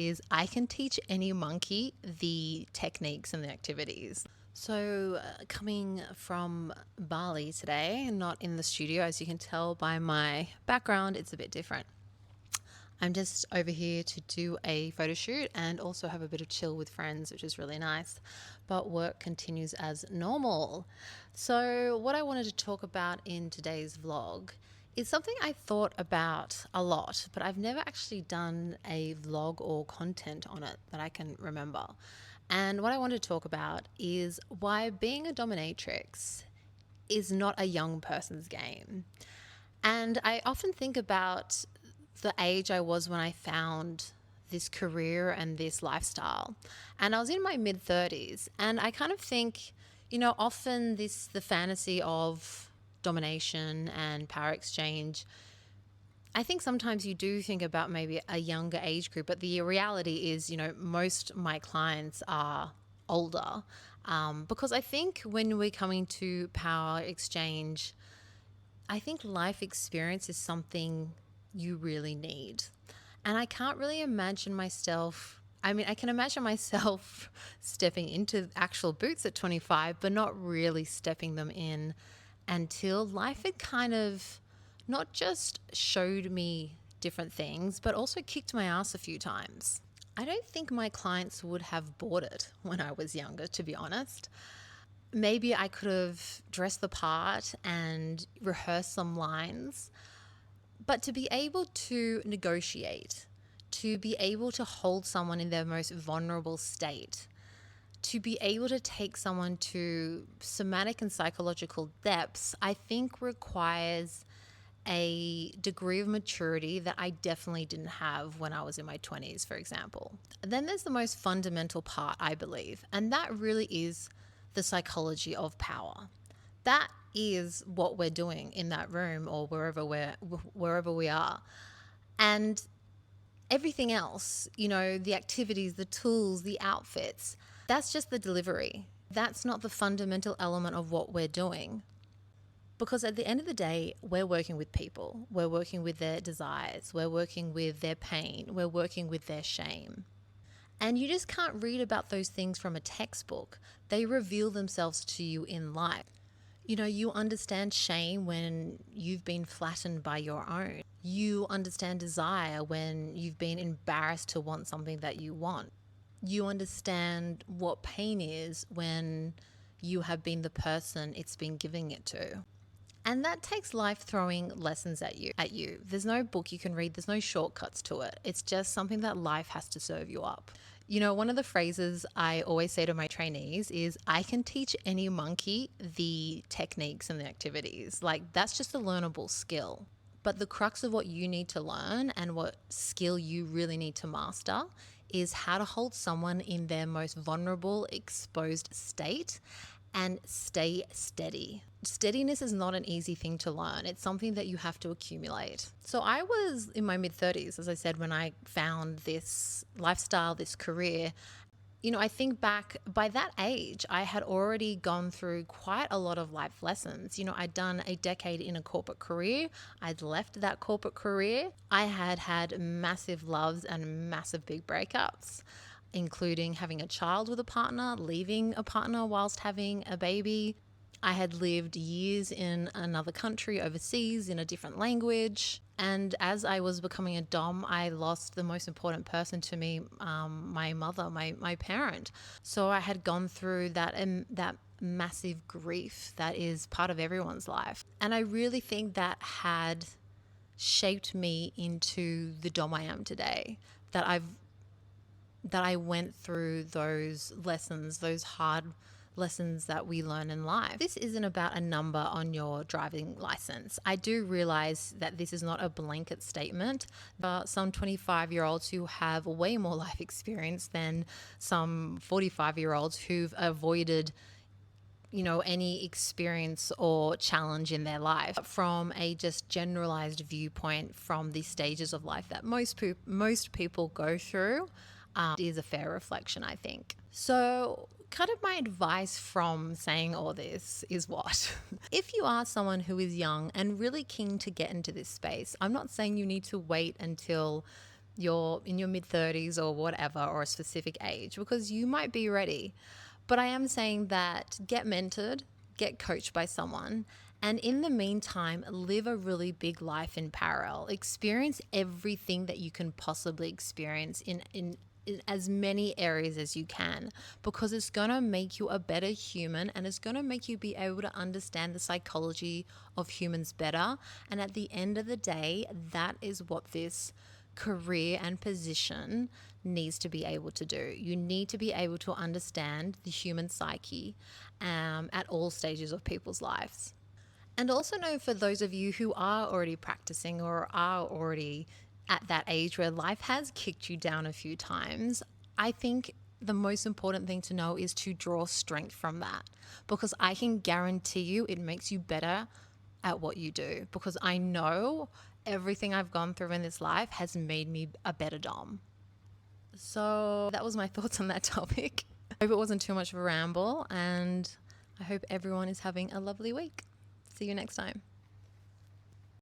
is I can teach any monkey the techniques and the activities. So, coming from Bali today, not in the studio, as you can tell by my background, it's a bit different. I'm just over here to do a photo shoot and also have a bit of chill with friends, which is really nice. But work continues as normal. So, what I wanted to talk about in today's vlog is something I thought about a lot, but I've never actually done a vlog or content on it that I can remember. And what I want to talk about is why being a dominatrix is not a young person's game. And I often think about the age I was when I found this career and this lifestyle. And I was in my mid 30s, and I kind of think, often the fantasy of domination and power exchange, I think sometimes you do think about maybe a younger age group, but the reality is, most of my clients are older, because I think when we're coming to power exchange, I think life experience is something you really need. And I can't really imagine myself, I can imagine myself stepping into actual boots at 25, but not really stepping them in until life had kind of not just showed me different things, but also kicked my ass a few times. I don't think my clients would have bought it when I was younger, to be honest. Maybe I could have dressed the part and rehearsed some lines, but to be able to negotiate, to be able to hold someone in their most vulnerable state, to be able to take someone to somatic and psychological depths, I think requires a degree of maturity that I definitely didn't have when I was in my 20s, for example. Then there's the most fundamental part, I believe, and that really is the psychology of power. That is what we're doing in that room or wherever we are. And everything else, the activities, the tools, the outfits, that's just the delivery. That's not the fundamental element of what we're doing. Because at the end of the day, we're working with people. We're working with their desires. We're working with their pain. We're working with their shame. And you just can't read about those things from a textbook. They reveal themselves to you in life. You understand shame when you've been flattened by your own. You understand desire when you've been embarrassed to want something that you want. You understand what pain is when you have been the person it's been giving it to. And that takes life throwing lessons at you. There's no book you can read. There's no shortcuts to it. It's just something that life has to serve you up. One of the phrases I always say to my trainees is, I can teach any monkey the techniques and the activities. Like, that's just a learnable skill. But the crux of what you need to learn and what skill you really need to master is how to hold someone in their most vulnerable, exposed state and stay steady. Steadiness is not an easy thing to learn. It's something that you have to accumulate. So I was in my mid-30s, as I said, when I found this lifestyle, this career. I think back, by that age, I had already gone through quite a lot of life lessons. I'd done a decade in a corporate career. I'd left that corporate career. I had had massive loves and massive big breakups, including having a child with a partner, leaving a partner whilst having a baby. I had lived years in another country overseas in a different language. And as I was becoming a dom, I lost the most important person to me, my mother, my parent. So I had gone through that massive grief that is part of everyone's life. And I really think that had shaped me into the dom I am today, that I went through those lessons, those hard lessons that we learn in life. This isn't about a number on your driving license. I do realize that this is not a blanket statement. There are some 25-year-olds who have way more life experience than some 45-year-olds who've avoided any experience or challenge in their life from a just generalized viewpoint from the stages of life that most people go through. Is a fair reflection, I think. So kind of my advice from saying all this is what? If you are someone who is young and really keen to get into this space, I'm not saying you need to wait until you're in your mid 30s or whatever, or a specific age, because you might be ready. But I am saying that get mentored, get coached by someone, and in the meantime, live a really big life in parallel. Experience everything that you can possibly experience in as many areas as you can, because it's going to make you a better human, and it's going to make you be able to understand the psychology of humans better. And at the end of the day, that is what this career and position needs to be able to do. You need to be able to understand the human psyche at all stages of people's lives. And also know, for those of you who are already practicing or are already at that age where life has kicked you down a few times, I think the most important thing to know is to draw strength from that, because I can guarantee you it makes you better at what you do, because I know everything I've gone through in this life has made me a better Dom. So that was my thoughts on that topic. I hope it wasn't too much of a ramble, and I hope everyone is having a lovely week. See you next time.